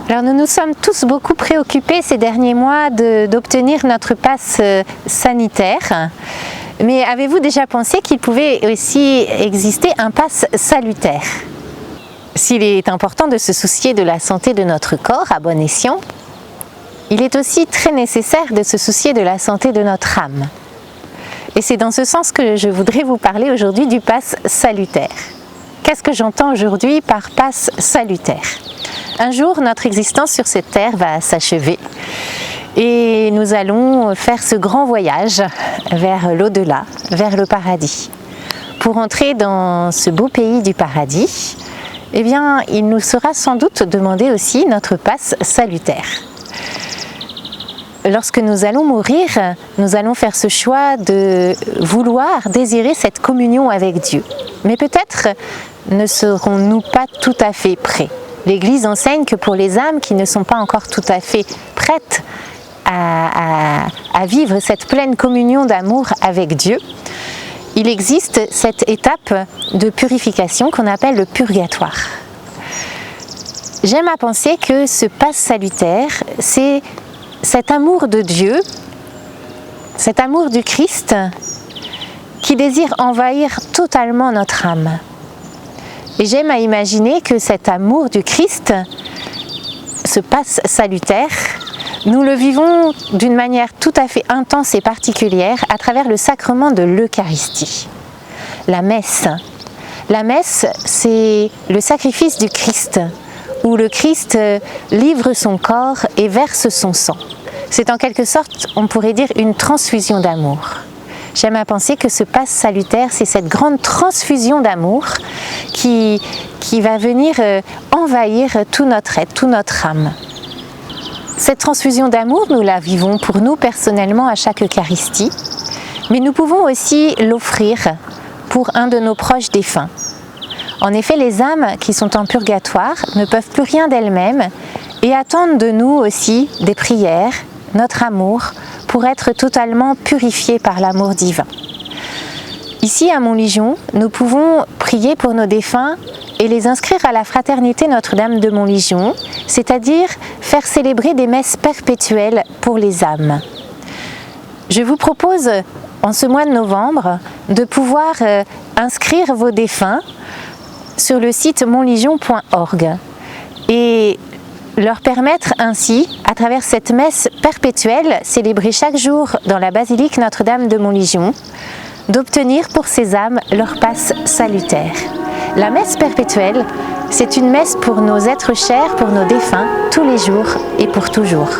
Alors nous nous sommes tous beaucoup préoccupés ces derniers mois d'obtenir notre passe sanitaire. Mais avez-vous déjà pensé qu'il pouvait aussi exister un passe salutaire? S'il est important de se soucier de la santé de notre corps à bon escient, il est aussi très nécessaire de se soucier de la santé de notre âme. Et c'est dans ce sens que je voudrais vous parler aujourd'hui du passe salutaire. Qu'est-ce que j'entends aujourd'hui par passe salutaire? Un jour, notre existence sur cette terre va s'achever et nous allons faire ce grand voyage vers l'au-delà, vers le paradis. Pour entrer dans ce beau pays du paradis, eh bien, il nous sera sans doute demandé aussi notre passe salutaire. Lorsque nous allons mourir, nous allons faire ce choix de vouloir désirer cette communion avec Dieu. Mais peut-être ne serons-nous pas tout à fait prêts. L'Église enseigne que pour les âmes qui ne sont pas encore tout à fait prêtes à vivre cette pleine communion d'amour avec Dieu, il existe cette étape de purification qu'on appelle le purgatoire. J'aime à penser que ce passe salutaire, c'est cet amour de Dieu, cet amour du Christ qui désire envahir totalement notre âme. Et j'aime à imaginer que cet amour du Christ, ce passe salutaire, nous le vivons d'une manière tout à fait intense et particulière à travers le sacrement de l'Eucharistie. La messe. La messe, c'est le sacrifice du Christ, où le Christ livre son corps et verse son sang. C'est en quelque sorte, on pourrait dire, une transfusion d'amour. J'aime à penser que ce passe salutaire, c'est cette grande transfusion d'amour qui va venir envahir tout notre être, toute notre âme. Cette transfusion d'amour, nous la vivons pour nous personnellement à chaque Eucharistie, mais nous pouvons aussi l'offrir pour un de nos proches défunts. En effet, les âmes qui sont en purgatoire ne peuvent plus rien d'elles-mêmes et attendent de nous aussi des prières, notre amour, pour être totalement purifiés par l'amour divin. Ici, à Montligeon, nous pouvons prier pour nos défunts et les inscrire à la fraternité Notre-Dame de Montligeon, c'est-à-dire faire célébrer des messes perpétuelles pour les âmes. Je vous propose, en ce mois de novembre, de pouvoir inscrire vos défunts sur le site montligeon.org et leur permettre ainsi, à travers cette messe perpétuelle célébrée chaque jour dans la basilique Notre-Dame de Montligeon, d'obtenir pour ces âmes leur passe salutaire. La messe perpétuelle, c'est une messe pour nos êtres chers, pour nos défunts, tous les jours et pour toujours.